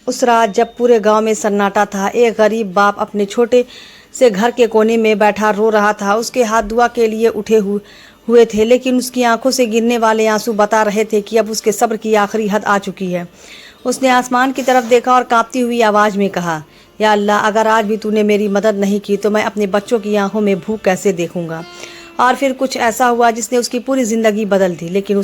उस रात जब पूरे गांव में सन्नाटा था, एक गरीब बाप अपने छोटे से घर के कोने में बैठा रो रहा था। उसके हाथ दुआ के लिए उठे हुए थे, लेकिन उसकी आंखों से गिरने वाले आंसू बता रहे थे कि अब उसके सब्र की आखिरी हद आ चुकी है। उसने आसमान की तरफ देखा और कांपती हुई आवाज़ में कहा, या अल्लाह, अगर आज भी तूने मेरी मदद नहीं की तो मैं अपने बच्चों की आंखों में भूख कैसे देखूंगा। और फिर कुछ ऐसा हुआ जिसने उसकी पूरी ज़िंदगी बदल दी। लेकिन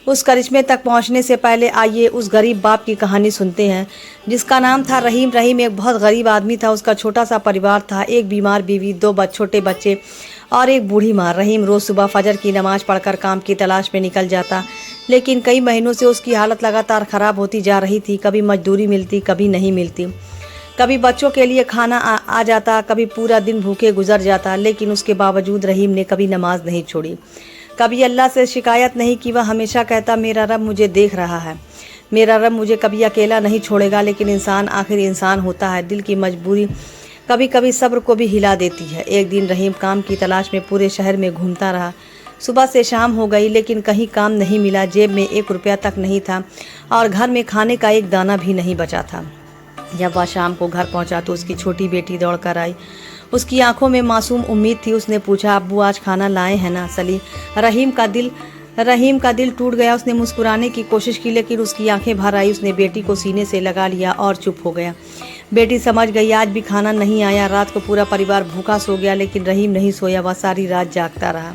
उस करिश्मे तक पहुंचने से पहले आइए उस गरीब बाप की कहानी सुनते हैं, जिसका नाम था रहीम। रहीम एक बहुत गरीब आदमी था। उसका छोटा सा परिवार था, एक बीमार बीवी, दो छोटे बच्चे और एक बूढ़ी माँ। रहीम रोज़ सुबह फजर की नमाज़ पढ़कर काम की तलाश में निकल जाता, लेकिन कई महीनों से उसकी हालत लगातार ख़राब होती जा रही थी। कभी मजदूरी मिलती, कभी नहीं मिलती, कभी बच्चों के लिए खाना आ जाता, कभी पूरा दिन भूखे गुजर जाता। लेकिन उसके बावजूद रहीम ने कभी नमाज नहीं छोड़ी, कभी अल्लाह से शिकायत नहीं की। वह हमेशा कहता, मेरा रब मुझे देख रहा है, मेरा रब मुझे कभी अकेला नहीं छोड़ेगा। लेकिन इंसान आखिर इंसान होता है, दिल की मजबूरी कभी कभी सब्र को भी हिला देती है। एक दिन रहीम काम की तलाश में पूरे शहर में घूमता रहा। सुबह से शाम हो गई, लेकिन कहीं काम नहीं मिला। जेब में 1 रुपया तक नहीं था और घर में खाने का एक दाना भी नहीं बचा था। जब वह शाम को घर पहुंचा तो उसकी छोटी बेटी दौड़ कर आई। उसकी आंखों में मासूम उम्मीद थी। उसने पूछा, अब्बू आज खाना लाए हैं ना? सली रहीम का दिल टूट गया। उसने मुस्कुराने की कोशिश की, लेकिन उसकी आंखें भर आई। उसने बेटी को सीने से लगा लिया और चुप हो गया। बेटी समझ गई आज भी खाना नहीं आया। रात को पूरा परिवार भूखा सो गया, लेकिन रहीम नहीं सोया। वह सारी रात जागता रहा,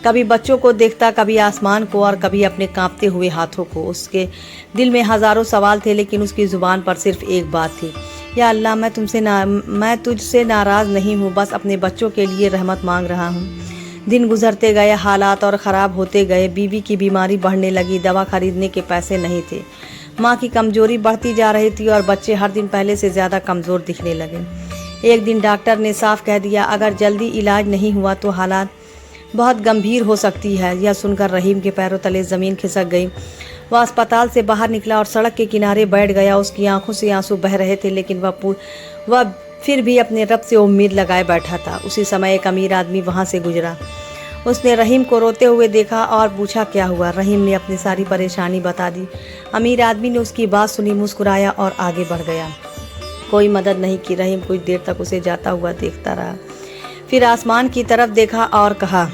कभी बच्चों को देखता, कभी आसमान को और कभी अपने कांपते हुए हाथों को। उसके दिल में हजारों सवाल थे, लेकिन उसकी जुबान पर सिर्फ एक बात थी, या अल्लाह, मैं तुझसे नाराज़ नहीं हूँ, बस अपने बच्चों के लिए रहमत मांग रहा हूँ। दिन गुजरते गए, हालात और ख़राब होते गए। बीवी की बीमारी बढ़ने लगी, दवा खरीदने के पैसे नहीं थे। माँ की कमजोरी बढ़ती जा रही थी और बच्चे हर दिन पहले से ज़्यादा कमज़ोर दिखने लगे। एक दिन डॉक्टर ने साफ कह दिया, अगर जल्दी इलाज नहीं हुआ तो हालात बहुत गंभीर हो सकती है। यह सुनकर रहीम के पैरों तले ज़मीन खिसक गई। वह अस्पताल से बाहर निकला और सड़क के किनारे बैठ गया। उसकी आंखों से आंसू बह रहे थे, लेकिन वह फिर भी अपने रब से उम्मीद लगाए बैठा था। उसी समय एक अमीर आदमी वहां से गुजरा। उसने रहीम को रोते हुए देखा और पूछा, क्या हुआ? रहीम ने अपनी सारी परेशानी बता दी। अमीर आदमी ने उसकी बात सुनी, मुस्कुराया और आगे बढ़ गया। कोई मदद नहीं की। रहीम कुछ देर तक उसे जाता हुआ देखता रहा, फिर आसमान की तरफ देखा और कहा,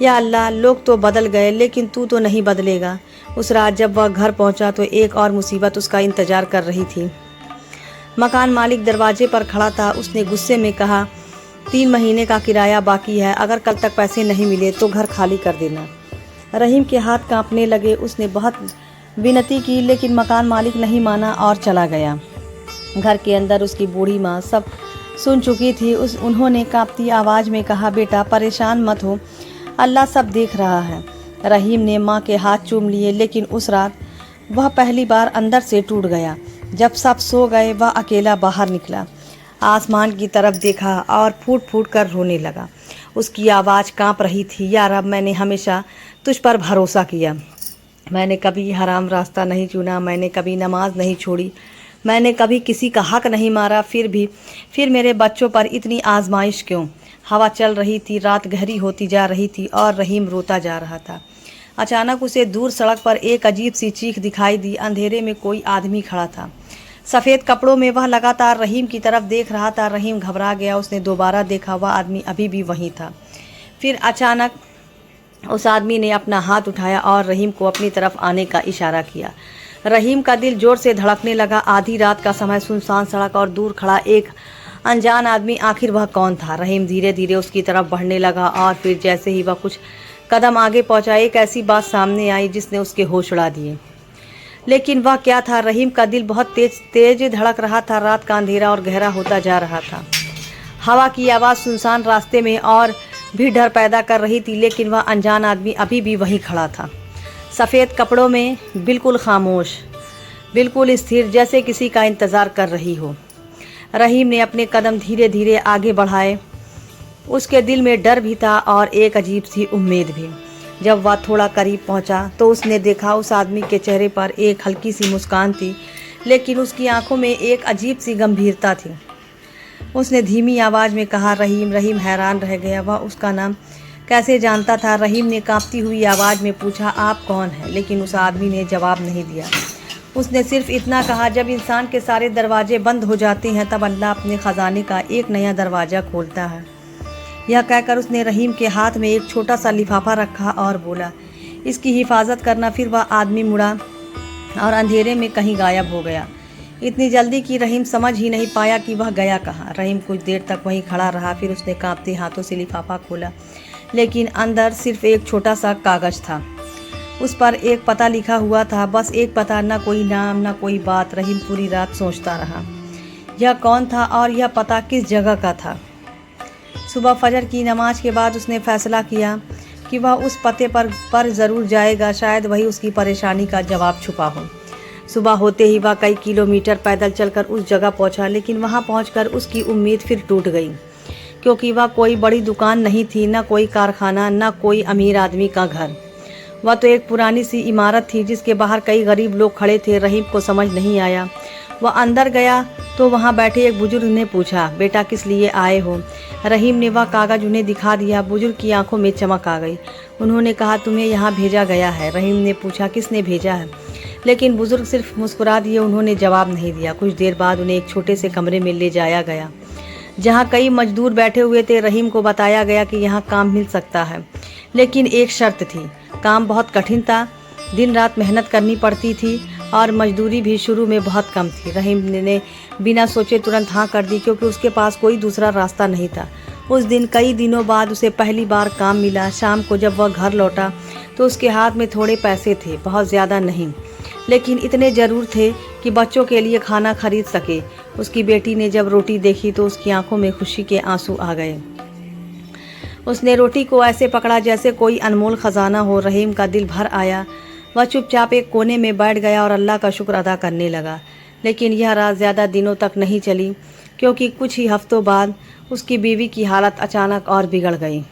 या अल्लाह, लोग तो बदल गए, लेकिन तू तो नहीं बदलेगा। उस रात जब वह घर पहुंचा तो एक और मुसीबत उसका इंतजार कर रही थी। मकान मालिक दरवाजे पर खड़ा था। उसने गुस्से में कहा, 3 महीने का किराया बाकी है, अगर कल तक पैसे नहीं मिले तो घर खाली कर देना। रहीम के हाथ कांपने लगे। उसने बहुत विनती की, लेकिन मकान मालिक नहीं माना और चला गया। घर के अंदर उसकी बूढ़ी माँ सब सुन चुकी थी। उन्होंने कांपती आवाज़ में कहा, बेटा परेशान मत हो, अल्लाह सब देख रहा है। रहीम ने माँ के हाथ चूम लिए, लेकिन उस रात वह पहली बार अंदर से टूट गया। जब सब सो गए, वह अकेला बाहर निकला, आसमान की तरफ देखा और फूट फूट कर रोने लगा। उसकी आवाज़ कांप रही थी, या रब, मैंने हमेशा तुझ पर भरोसा किया। मैंने कभी हराम रास्ता नहीं चुना, मैंने कभी नमाज नहीं छोड़ी, मैंने कभी किसी का हक नहीं मारा। फिर मेरे बच्चों पर इतनी आजमाइश क्यों? हवा चल रही थी, रात गहरी होती जा रही थी और रहीम रोता जा रहा था। अचानक उसे दूर सड़क पर एक अजीब सी चीख दिखाई दी। अंधेरे में कोई आदमी खड़ा था, सफ़ेद कपड़ों में। वह लगातार रहीम की तरफ देख रहा था। रहीम घबरा गया। उसने दोबारा देखा, वह आदमी अभी भी वहीं था। फिर अचानक उस आदमी ने अपना हाथ उठाया और रहीम को अपनी तरफ आने का इशारा किया। रहीम का दिल जोर से धड़कने लगा। आधी रात का समय, सुनसान सड़क और दूर खड़ा एक अनजान आदमी, आखिर वह कौन था? रहीम धीरे धीरे उसकी तरफ बढ़ने लगा और फिर जैसे ही वह कुछ कदम आगे पहुंचा, एक ऐसी बात सामने आई जिसने उसके होश उड़ा दिए। लेकिन वह क्या था? रहीम का दिल बहुत तेज धड़क रहा था। रात का अंधेरा और गहरा होता जा रहा था। हवा की आवाज़ सुनसान रास्ते में और भी डर पैदा कर रही थी, लेकिन वह अनजान आदमी अभी भी वहीं खड़ा था, सफ़ेद कपड़ों में, बिल्कुल खामोश, बिल्कुल स्थिर, जैसे किसी का इंतज़ार कर रही हो। रहीम ने अपने कदम धीरे धीरे आगे बढ़ाए। उसके दिल में डर भी था और एक अजीब सी उम्मीद भी। जब वह थोड़ा करीब पहुंचा तो उसने देखा उस आदमी के चेहरे पर एक हल्की सी मुस्कान थी, लेकिन उसकी आंखों में एक अजीब सी गंभीरता थी। उसने धीमी आवाज़ में कहा, रहीम। रहीम हैरान रह गया। वह उसका नाम कैसे जानता था? रहीम ने कांपती हुई आवाज़ में पूछा, आप कौन हैं? लेकिन उस आदमी ने जवाब नहीं दिया। उसने सिर्फ इतना कहा, जब इंसान के सारे दरवाजे बंद हो जाते हैं तब अल्लाह अपने ख़जाने का एक नया दरवाज़ा खोलता है। यह कहकर उसने रहीम के हाथ में एक छोटा सा लिफाफा रखा और बोला, इसकी हिफाजत करना। फिर वह आदमी मुड़ा और अंधेरे में कहीं गायब हो गया। इतनी जल्दी कि रहीम समझ ही नहीं पाया कि वह गया कहाँ। रहीम कुछ देर तक वहीं खड़ा रहा, फिर उसने कांपते हाथों से लिफाफा खोला, लेकिन अंदर सिर्फ एक छोटा सा कागज़ था। उस पर एक पता लिखा हुआ था, बस एक पता, ना कोई नाम ना कोई बात। रहीम पूरी रात सोचता रहा, यह कौन था और यह पता किस जगह का था। सुबह फजर की नमाज के बाद उसने फैसला किया कि वह उस पते पर ज़रूर जाएगा, शायद वही उसकी परेशानी का जवाब छुपा हो। सुबह होते ही वह कई किलोमीटर पैदल चलकर उस जगह पहुंचा, लेकिन वहां पहुंचकर उसकी उम्मीद फिर टूट गई, क्योंकि वह कोई बड़ी दुकान नहीं थी, ना कोई कारखाना, ना कोई अमीर आदमी का घर। वह तो एक पुरानी सी इमारत थी जिसके बाहर कई गरीब लोग खड़े थे। रहीम को समझ नहीं आया। वह अंदर गया तो वहां बैठे एक बुजुर्ग ने पूछा, बेटा किस लिए आए हो? रहीम ने वह कागज़ उन्हें दिखा दिया। बुजुर्ग की आंखों में चमक आ गई। उन्होंने कहा, तुम्हें यहाँ भेजा गया है। रहीम ने पूछा, किसने भेजा है? लेकिन बुजुर्ग सिर्फ मुस्कुरा दिए। उन्होंने जवाब नहीं दिया। कुछ देर बाद उन्हें एक छोटे से कमरे में ले जाया गया, जहाँ कई मजदूर बैठे हुए थे। रहीम को बताया गया कि यहाँ काम मिल सकता है, लेकिन एक शर्त थी। काम बहुत कठिन था, दिन रात मेहनत करनी पड़ती थी और मजदूरी भी शुरू में बहुत कम थी। रहीम ने बिना सोचे तुरंत हाँ कर दी, क्योंकि उसके पास कोई दूसरा रास्ता नहीं था। उस दिन कई दिनों बाद उसे पहली बार काम मिला। शाम को जब वह घर लौटा तो उसके हाथ में थोड़े पैसे थे, बहुत ज़्यादा नहीं, लेकिन इतने ज़रूर थे कि बच्चों के लिए खाना खरीद सके। उसकी बेटी ने जब रोटी देखी तो उसकी आंखों में खुशी के आंसू आ गए। उसने रोटी को ऐसे पकड़ा जैसे कोई अनमोल ख़जाना हो। रहीम का दिल भर आया। वह चुपचाप एक कोने में बैठ गया और अल्लाह का शुक्र अदा करने लगा। लेकिन यह रात ज़्यादा दिनों तक नहीं चली, क्योंकि कुछ ही हफ्तों बाद उसकी बीवी की हालत अचानक और बिगड़ गई।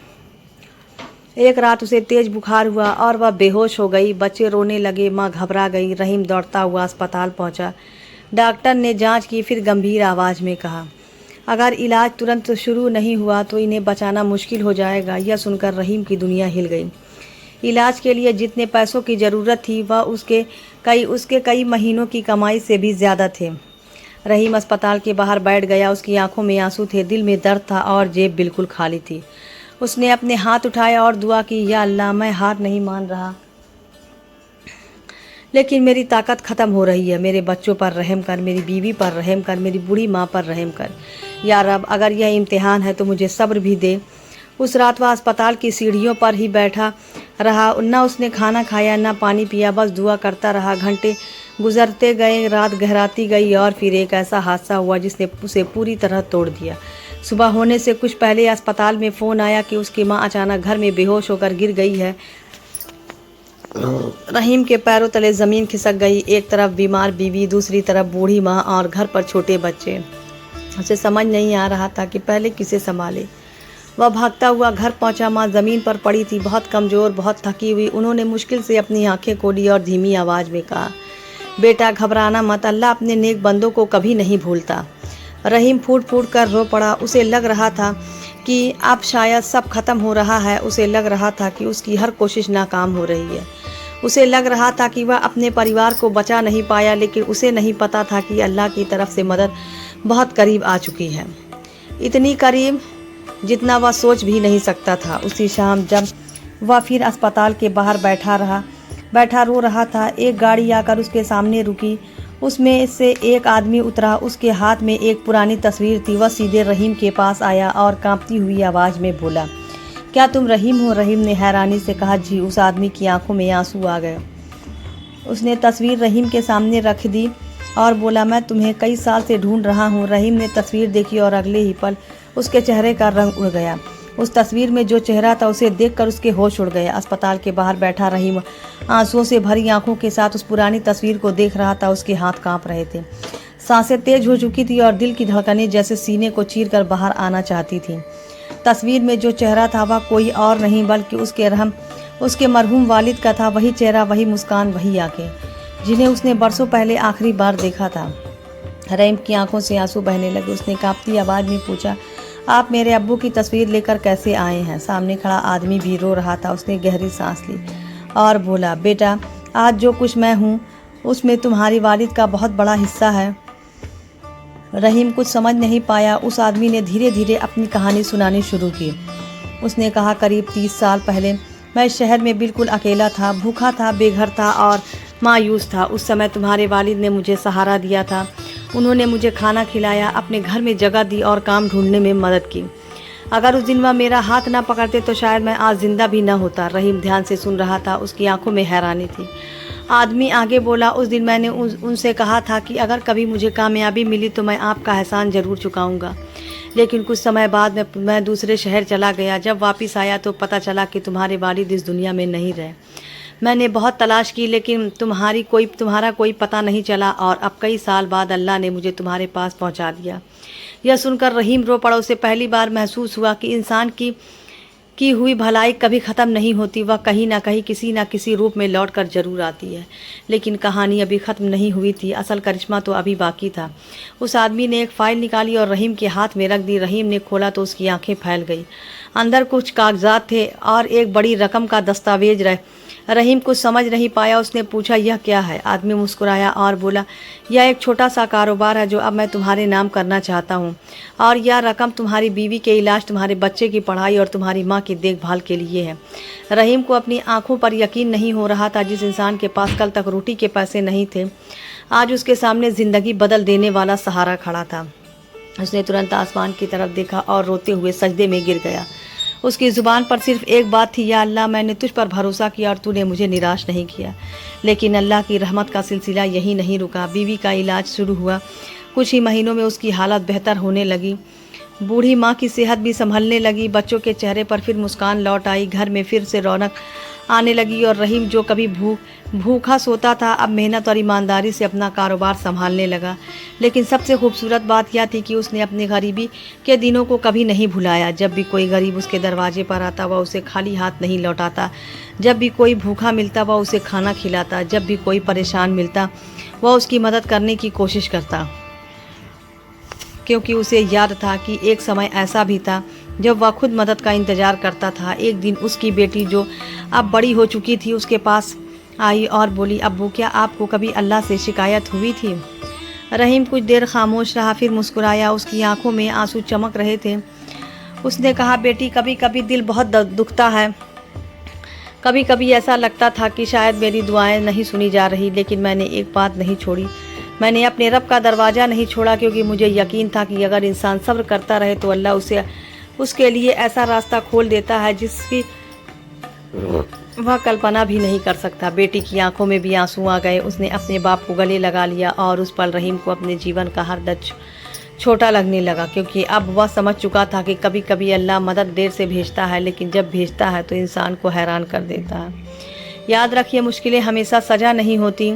एक रात उसे तेज बुखार हुआ और वह बेहोश हो गई। बच्चे रोने लगे, माँ घबरा गई। रहीम दौड़ता हुआ अस्पताल पहुंचा। डॉक्टर ने जांच की, फिर गंभीर आवाज़ में कहा, अगर इलाज तुरंत शुरू नहीं हुआ तो इन्हें बचाना मुश्किल हो जाएगा। यह सुनकर रहीम की दुनिया हिल गई। इलाज के लिए जितने पैसों की ज़रूरत थी वह उसके कई महीनों की कमाई से भी ज़्यादा थे। रहीम अस्पताल के बाहर बैठ गया। उसकी आंखों में आंसू थे, दिल में दर्द था और जेब बिल्कुल खाली थी। उसने अपने हाथ उठाए और दुआ की, या अल्लाह, मैं हार नहीं मान रहा, लेकिन मेरी ताकत ख़त्म हो रही है। मेरे बच्चों पर रहम कर, मेरी बीवी पर रहम कर, मेरी बूढ़ी माँ पर रहम कर। या रब, अगर यह इम्तिहान है तो मुझे सब्र भी दे। उस रात वह अस्पताल की सीढ़ियों पर ही बैठा रहा। न उसने खाना खाया, न पानी पिया, बस दुआ करता रहा। घंटे गुजरते गए, रात गहराती गई और फिर एक ऐसा हादसा हुआ जिसने उसे पूरी तरह तोड़ दिया। सुबह होने से कुछ पहले अस्पताल में फ़ोन आया कि उसकी माँ अचानक घर में बेहोश होकर गिर गई है। रहीम के पैरों तले ज़मीन खिसक गई। एक तरफ बीमार बीवी, दूसरी तरफ बूढ़ी माँ और घर पर छोटे बच्चे। उसे समझ नहीं आ रहा था कि पहले किसे संभाले। वह भागता हुआ घर पहुंचा। माँ ज़मीन पर पड़ी थी, बहुत कमज़ोर, बहुत थकी हुई। उन्होंने मुश्किल से अपनी आंखें खोली और धीमी आवाज़ में कहा, बेटा घबराना मत, अल्लाह अपने नेक बंदों को कभी नहीं भूलता। रहीम फूट फूट कर रो पड़ा। उसे लग रहा था कि अब शायद सब खत्म हो रहा है। उसे लग रहा था कि उसकी हर कोशिश नाकाम हो रही है। उसे लग रहा था कि वह अपने परिवार को बचा नहीं पाया, लेकिन उसे नहीं पता था कि अल्लाह की तरफ से मदद बहुत करीब आ चुकी है। इतनी करीब जितना वह सोच भी नहीं सकता था। उसी शाम जब वह फिर अस्पताल के बाहर बैठा रो रहा था, एक गाड़ी आकर उसके सामने रुकी। उसमें से एक आदमी उतरा। उसके हाथ में एक पुरानी तस्वीर थी। वह सीधे रहीम के पास आया और कांपती हुई आवाज़ में बोला, क्या तुम रहीम हो? रहीम ने हैरानी से कहा, जी। उस आदमी की आंखों में आंसू आ गए। उसने तस्वीर रहीम के सामने रख दी और बोला, मैं तुम्हें कई साल से ढूंढ रहा हूँ। रहीम ने तस्वीर देखी और अगले ही पल उसके चेहरे का रंग उड़ गया। उस तस्वीर में जो चेहरा था उसे देखकर उसके होश उड़ गए। अस्पताल के बाहर बैठा रहीम आंसुओं से भरी आंखों के साथ उस पुरानी तस्वीर को देख रहा था। उसके हाथ कांप रहे थे, सांसें तेज हो चुकी थी और दिल की धड़कनें जैसे सीने को चीरकर बाहर आना चाहती थीं। तस्वीर में जो चेहरा था वह कोई और नहीं बल्कि उसके मरहूम वालिद का था। वही चेहरा, वही मुस्कान, वही आंखें, जिन्हें उसने बरसों पहले आखिरी बार देखा था। रहीम की आंखों से आंसू बहने लगे। उसने कांपती आवाज़ में पूछा, आप मेरे अब्बू की तस्वीर लेकर कैसे आए हैं? सामने खड़ा आदमी भी रो रहा था। उसने गहरी सांस ली और बोला, बेटा, आज जो कुछ मैं हूँ उसमें तुम्हारी वालिद का बहुत बड़ा हिस्सा है। रहीम कुछ समझ नहीं पाया। उस आदमी ने धीरे धीरे अपनी कहानी सुनानी शुरू की। उसने कहा, करीब 30 साल पहले मैं शहर में बिल्कुल अकेला था, भूखा था, बेघर था और मायूस था। उस समय तुम्हारे वालिद ने मुझे सहारा दिया था। उन्होंने मुझे खाना खिलाया, अपने घर में जगह दी और काम ढूंढने में मदद की। अगर उस दिन वह मेरा हाथ ना पकड़ते तो शायद मैं आज जिंदा भी ना होता। रहीम ध्यान से सुन रहा था, उसकी आंखों में हैरानी थी। आदमी आगे बोला, उस दिन मैंने उनसे कहा था कि अगर कभी मुझे कामयाबी मिली तो मैं आपका एहसान ज़रूर चुकाऊंगा। लेकिन कुछ समय बाद मैं दूसरे शहर चला गया। जब वापस आया तो पता चला कि तुम्हारे वालिद इस दुनिया में नहीं रहे। मैंने बहुत तलाश की लेकिन तुम्हारा कोई पता नहीं चला और अब कई साल बाद अल्लाह ने मुझे तुम्हारे पास पहुंचा दिया। यह सुनकर रहीम रो पड़ा। उसे पहली बार महसूस हुआ कि इंसान की हुई भलाई कभी ख़त्म नहीं होती। वह कहीं ना कहीं किसी न किसी रूप में लौट कर जरूर आती है। लेकिन कहानी अभी ख़त्म नहीं हुई थी। असल करिश्मा तो अभी बाकी था। उस आदमी ने एक फ़ाइल निकाली और रहीम के हाथ में रख दी। रहीम ने खोला तो उसकी आंखें फैल गई। अंदर कुछ कागजात थे और एक बड़ी रकम का दस्तावेज रहीम कुछ समझ नहीं पाया। उसने पूछा, यह क्या है? आदमी मुस्कुराया और बोला, यह एक छोटा सा कारोबार है जो अब मैं तुम्हारे नाम करना चाहता हूँ और यह रकम तुम्हारी बीवी के इलाज, तुम्हारे बच्चे की पढ़ाई और तुम्हारी माँ की देखभाल के लिए है। रहीम को अपनी आंखों पर यकीन नहीं हो रहा था। जिस इंसान के पास कल तक रोटी के पैसे नहीं थे, आज उसके सामने ज़िंदगी बदल देने वाला सहारा खड़ा था। उसने तुरंत आसमान की तरफ देखा और रोते हुए सजदे में गिर गया। उसकी ज़ुबान पर सिर्फ एक बात थी, या अल्लाह, मैंने तुझ पर भरोसा किया और तूने मुझे निराश नहीं किया। लेकिन अल्लाह की रहमत का सिलसिला यही नहीं रुका। बीवी का इलाज शुरू हुआ। कुछ ही महीनों में उसकी हालत बेहतर होने लगी। बूढ़ी माँ की सेहत भी संभलने लगी। बच्चों के चेहरे पर फिर मुस्कान लौट आई। घर में फिर से रौनक आने लगी और रहीम जो कभी भूखा सोता था अब मेहनत और ईमानदारी से अपना कारोबार संभालने लगा। लेकिन सबसे खूबसूरत बात यह थी कि उसने अपनी गरीबी के दिनों को कभी नहीं भुलाया। जब भी कोई गरीब उसके दरवाजे पर आता वह उसे खाली हाथ नहीं लौटाता। जब भी कोई भूखा मिलता वह उसे खाना खिलाता। जब भी कोई परेशान मिलता वह उसकी मदद करने की कोशिश करता, क्योंकि उसे याद था कि एक समय ऐसा भी था जब वह खुद मदद का इंतज़ार करता था। एक दिन उसकी बेटी, जो अब बड़ी हो चुकी थी, उसके पास आई और बोली, अब्बू, क्या आपको कभी अल्लाह से शिकायत हुई थी? रहीम कुछ देर खामोश रहा, फिर मुस्कुराया। उसकी आंखों में आंसू चमक रहे थे। उसने कहा, बेटी, कभी कभी दिल बहुत दुखता है। कभी कभी ऐसा लगता था कि शायद मेरी दुआएं नहीं सुनी जा रही। लेकिन मैंने एक बात नहीं छोड़ी। मैंने अपने रब का दरवाज़ा नहीं छोड़ा, क्योंकि मुझे यकीन था कि अगर इंसान सब्र करता रहे तो अल्लाह उसके लिए ऐसा रास्ता खोल देता है जिसकी वह कल्पना भी नहीं कर सकता। बेटी की आंखों में भी आंसू आ गए। उसने अपने बाप को गले लगा लिया और उस पल रहीम को अपने जीवन का हर दर्द छोटा लगने लगा, क्योंकि अब वह समझ चुका था कि कभी कभी अल्लाह मदद देर से भेजता है, लेकिन जब भेजता है तो इंसान को हैरान कर देता है। याद रखिए, मुश्किलें हमेशा सज़ा नहीं होती।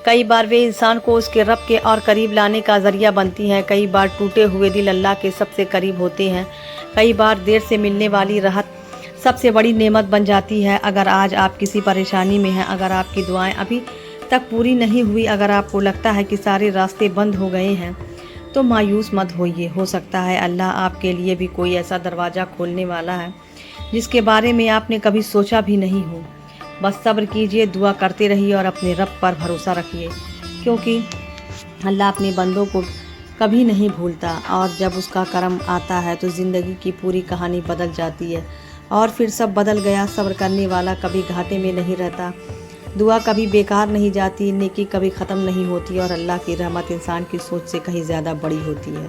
कई बार वे इंसान को उसके रब के और करीब लाने का ज़रिया बनती हैं। कई बार टूटे हुए दिल अल्लाह के सबसे करीब होते हैं। कई बार देर से मिलने वाली राहत सबसे बड़ी नेमत बन जाती है। अगर आज आप किसी परेशानी में हैं, अगर आपकी दुआएं अभी तक पूरी नहीं हुई, अगर आपको लगता है कि सारे रास्ते बंद हो गए हैं, तो मायूस मत होइए। हो सकता है अल्लाह आपके लिए भी कोई ऐसा दरवाज़ा खोलने वाला है जिसके बारे में आपने कभी सोचा भी नहीं हो। बस सब्र कीजिए, दुआ करते रहिए और अपने रब पर भरोसा रखिए, क्योंकि अल्लाह अपने बंदों को कभी नहीं भूलता। और जब उसका करम आता है तो ज़िंदगी की पूरी कहानी बदल जाती है और फिर सब बदल गया। सब्र करने वाला कभी घाटे में नहीं रहता। दुआ कभी बेकार नहीं जाती। नेकी कभी ख़त्म नहीं होती और अल्लाह की रहमत इंसान की सोच से कहीं ज़्यादा बड़ी होती है।